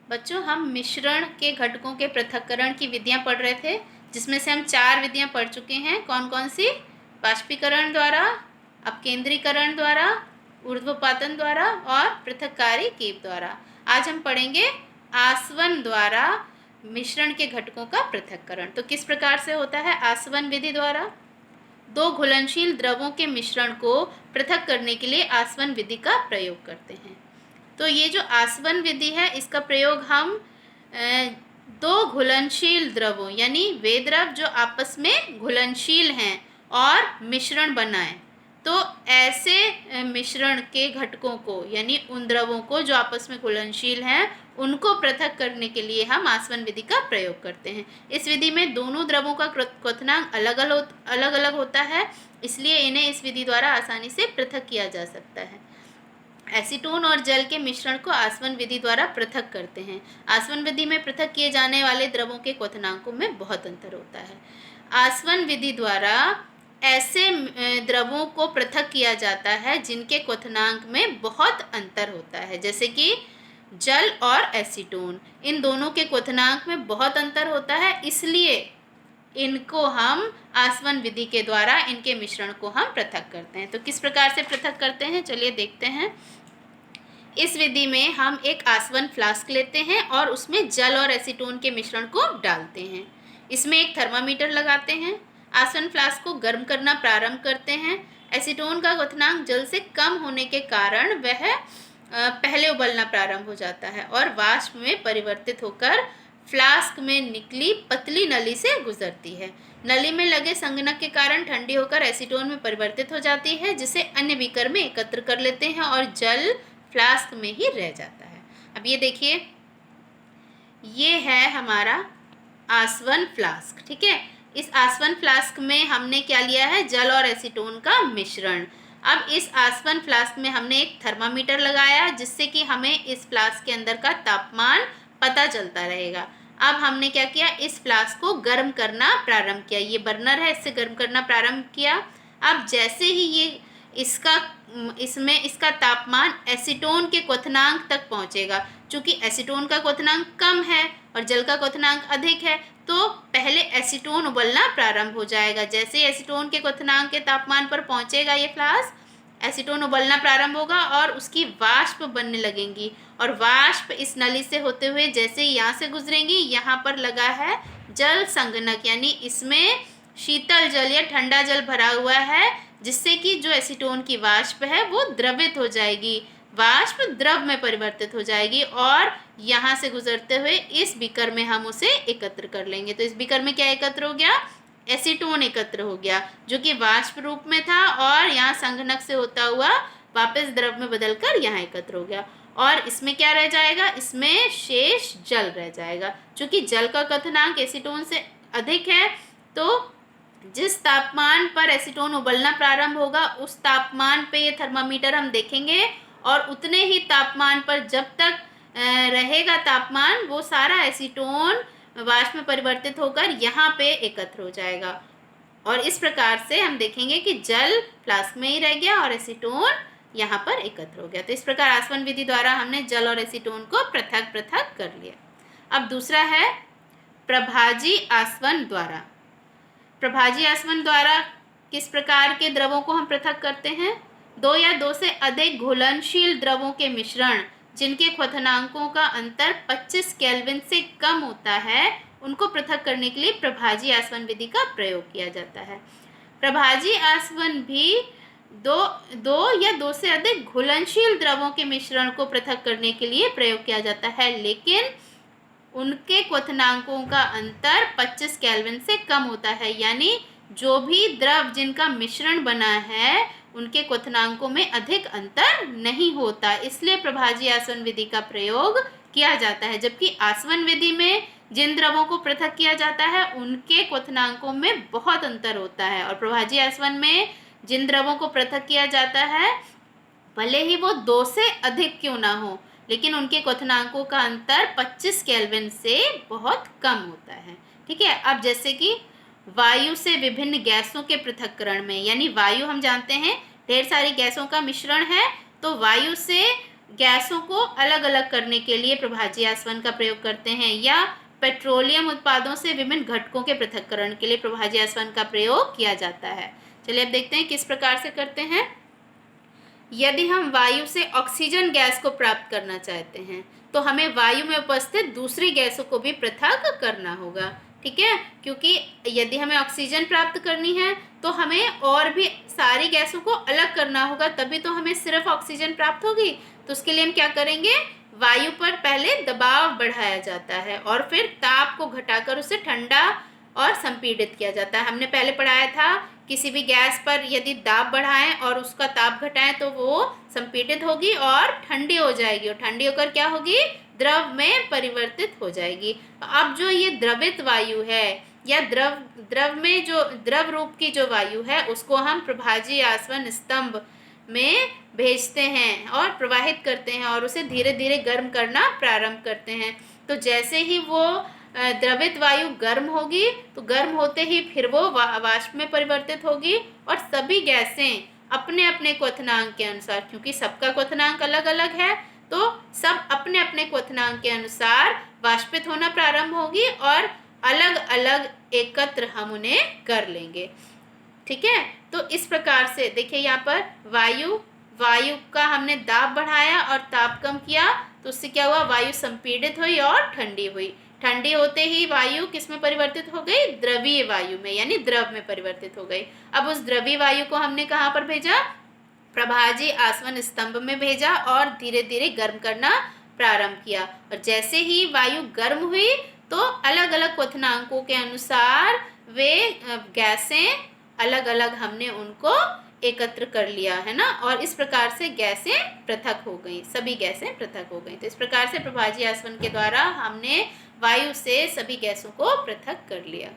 बच्चों, हम मिश्रण के घटकों के पृथक्करण की विधियां पढ़ रहे थे, जिसमें से हम 4 विधियां पढ़ चुके हैं। कौन कौन सी? बाष्पीकरण द्वारा, अपकेंद्रीकरण द्वारा, ऊर्ध्वपातन द्वारा और पृथक्कारी कीप द्वारा। आज हम पढ़ेंगे आसवन द्वारा मिश्रण के घटकों का पृथक्करण। तो किस प्रकार से होता है आसवन विधि द्वारा? दो घुलनशील द्रवों के मिश्रण को पृथक करने के लिए आसवन विधि का प्रयोग करते हैं। तो ये जो आसवन विधि है, इसका प्रयोग हम दो घुलनशील द्रवों यानी वे द्रव जो आपस में घुलनशील हैं और मिश्रण बनाएं, तो ऐसे मिश्रण के घटकों को यानी उन द्रवों को जो आपस में घुलनशील हैं उनको पृथक करने के लिए हम आसवन विधि का प्रयोग करते हैं। इस विधि में दोनों द्रवों का क्वथनांक अलग अलग होता है, इसलिए इन्हें इस विधि द्वारा आसानी से पृथक किया जा सकता है। एसीटोन और जल के मिश्रण को आसवन विधि द्वारा पृथक करते हैं। आसवन विधि में पृथक किए जाने वाले द्रवों के क्वथनांकों में बहुत अंतर होता है। आसवन विधि द्वारा ऐसे द्रवों को पृथक किया जाता है जिनके क्वथनांक में बहुत अंतर होता है, जैसे कि जल और एसीटोन। इन दोनों के क्वथनांक में बहुत अंतर होता है, इसलिए इनको हम आसवन विधि के द्वारा इनके मिश्रण को हम पृथक करते हैं। तो किस प्रकार से पृथक करते हैं, चलिए देखते हैं। इस विधि में हम एक आसवन फ्लास्क लेते हैं और उसमें जल और एसीटोन के मिश्रण को डालते हैं। इसमें एक थर्मामीटर लगाते हैं, आसवन फ्लास्क को गर्म करना प्रारंभ करते हैं। एसीटोन का क्वथनांक जल से कम होने के कारण वह पहले उबलना प्रारंभ हो जाता है और वाष्प में परिवर्तित होकर फ्लास्क में निकली पतली नली से गुजरती है। नली में लगे संगणक के कारण ठंडी होकर एसीटोन में परिवर्तित हो जाती है, जिसे अन्य बीकर में एकत्र कर लेते हैं और जल फ्लास्क में ही रह जाता है। अब ये देखिए, ये है हमारा आसवन फ्लास्क। ठीक है, इस आसवन फ्लास्क में हमने क्या लिया है? जल और एसीटोन का मिश्रण। अब इस आसवन फ्लास्क में हमने एक थर्मामीटर लगाया, जिससे कि हमें इस फ्लास्क के अंदर का तापमान पता चलता रहेगा। अब हमने क्या किया? इस फ्लास्क को गर्म करना प्रारंभ किया। ये बर्नर है, इससे गर्म करना प्रारंभ किया। अब जैसे ही ये इसका तापमान एसीटोन के क्वथनांक तक पहुंचेगा, क्योंकि एसीटोन का क्वथनांक कम है और जल का क्वथनांक अधिक है, तो पहले एसीटोन उबलना प्रारंभ हो जाएगा। जैसे एसीटोन के क्वथनांक के तापमान पर पहुंचेगा ये फ्लास्क, एसीटोन उबलना प्रारंभ होगा और उसकी वाष्प बनने लगेंगी। और वाष्प इस नली से होते हुए जैसे ही यहाँ से गुजरेंगी, यहाँ पर लगा है जल संगणक, यानी इसमें शीतल जल या ठंडा जल भरा हुआ है, जिससे कि जो एसीटोन की वाष्प है वो द्रवित हो जाएगी, वाष्प द्रव में परिवर्तित हो जाएगी और यहाँ से गुजरते हुए इस बीकर में हम उसे एकत्र कर लेंगे। तो इस बीकर में क्या एकत्र हो गया? एसीटोन एकत्र हो गया, जो कि वाष्प रूप में था और यहाँ संघनक से होता हुआ वापस द्रव में बदलकर यहाँ एकत्र हो गया। और इसमें क्या रह जाएगा? इसमें शेष जल रह जाएगा। चूंकि जल का क्वथनांक एसीटोन से अधिक है, तो जिस तापमान पर एसीटोन उबलना प्रारंभ होगा उस तापमान पे ये थर्मामीटर हम देखेंगे और उतने ही तापमान पर जब तक रहेगा तापमान, वो सारा एसीटोन वाष्प में परिवर्तित होकर यहाँ पे एकत्र हो जाएगा। और इस प्रकार से हम देखेंगे कि जल फ्लास्क में ही रह गया और एसीटोन यहाँ पर एकत्र हो गया। तो इस प्रकार आसवन विधि द्वारा हमने जल और एसीटोन को पृथक पृथक कर लिया। अब दूसरा है प्रभाजी आसवन द्वारा। प्रभाजी आसवन द्वारा किस प्रकार के द्रवों को हम पृथक करते हैं? दो या दो से अधिक घुलनशील द्रवों के मिश्रण जिनके क्वथनांकों का अंतर 25 केल्विन से कम होता है, उनको पृथक करने के लिए प्रभाजी आसवन विधि का प्रयोग किया जाता है। प्रभाजी आसवन भी दो या दो से अधिक घुलनशील द्रवों के मिश्रण को पृथक करने के लिए प्रयोग किया जाता है, लेकिन उनके क्वथनांकों का अंतर 25 केल्विन से कम होता है। यानी जो भी द्रव जिनका मिश्रण बना है उनके क्वथनांकों में अधिक अंतर नहीं होता, इसलिए प्रभाजी आसवन विधि का प्रयोग किया जाता है। जबकि आसवन विधि में जिन द्रवों को पृथक किया जाता है उनके क्वथनांकों में बहुत अंतर होता है, और प्रभाजी आसवन में जिन द्रवों को पृथक किया जाता है, भले ही वो 2 से अधिक क्यों ना हो, लेकिन उनके क्वथनांकों का अंतर 25 केल्विन से बहुत कम होता है। ठीक है, अब जैसे कि वायु से विभिन्न गैसों के पृथक्करण में, यानी वायु हम जानते हैं ढेर सारी गैसों का मिश्रण है, तो वायु से गैसों को अलग अलग करने के लिए प्रभाजी आसवन का प्रयोग करते हैं, या पेट्रोलियम उत्पादों से विभिन्न घटकों के पृथक्करण के लिए प्रभाजी आसवन का प्रयोग किया जाता है। चलिए अब देखते हैं किस प्रकार से करते हैं। यदि हम वायु से ऑक्सीजन गैस को प्राप्त करना चाहते हैं तो हमें वायु में उपस्थित दूसरी गैसों को भी पृथक करना होगा, ठीक है, क्योंकि यदि हमें ऑक्सीजन प्राप्त करनी है तो हमें और भी सारी गैसों को अलग करना होगा, तभी तो हमें सिर्फ ऑक्सीजन प्राप्त होगी। तो उसके लिए हम क्या करेंगे, वायु पर पहले दबाव बढ़ाया जाता है और फिर ताप को घटाकर उसे ठंडा और संपीड़ित किया जाता है। हमने पहले पढ़ाया था किसी भी गैस पर यदि दाब बढ़ाएं और उसका ताप घटाएं तो वो संपीड़ित होगी और ठंडी हो जाएगी, और ठंडी होकर क्या होगी, द्रव में परिवर्तित हो जाएगी। अब जो ये द्रवित वायु है या द्रव में जो द्रव रूप की जो वायु है उसको हम प्रभाजी आसवन स्तंभ में भेजते हैं और प्रवाहित करते हैं और उसे धीरे धीरे गर्म करना प्रारंभ करते हैं। तो जैसे ही वो द्रवित वायु गर्म होगी तो गर्म होते ही फिर वो वाष्प में परिवर्तित होगी और सभी गैसें अपने अपने क्वथनांक के अनुसार, क्योंकि सबका क्वथनांक अलग अलग है, तो सब अपने अपने क्वथनांक के अनुसार वाष्पित होना प्रारंभ होगी और अलग अलग एकत्र हम उन्हें कर लेंगे, ठीक है। तो इस प्रकार से देखिए यहाँ पर वायु का हमने दाब बढ़ाया और ताप कम किया तो उससे क्या हुआ, वायु संपीड़ित हुई और ठंडी हुई। ठंडी होते ही वायु किस में परिवर्तित हो गई, द्रवीय वायु में, यानी द्रव में परिवर्तित हो गई। अब उस द्रवीय वायु को हमने कहाँ पर भेजा, प्रभाजी आसवन स्तंभ में भेजा और धीरे धीरे गर्म करना प्रारंभ किया। और जैसे ही वायु गर्म हुई तो अलग अलग क्वथनांकों के अनुसार वे गैसें अलग अलग हमने उनको एकत्र कर लिया है ना, और इस प्रकार से गैसें पृथक हो गई, सभी गैसें पृथक हो गई। तो इस प्रकार से प्रभाजी आसवन के द्वारा हमने वायु से सभी गैसों को पृथक कर लिया।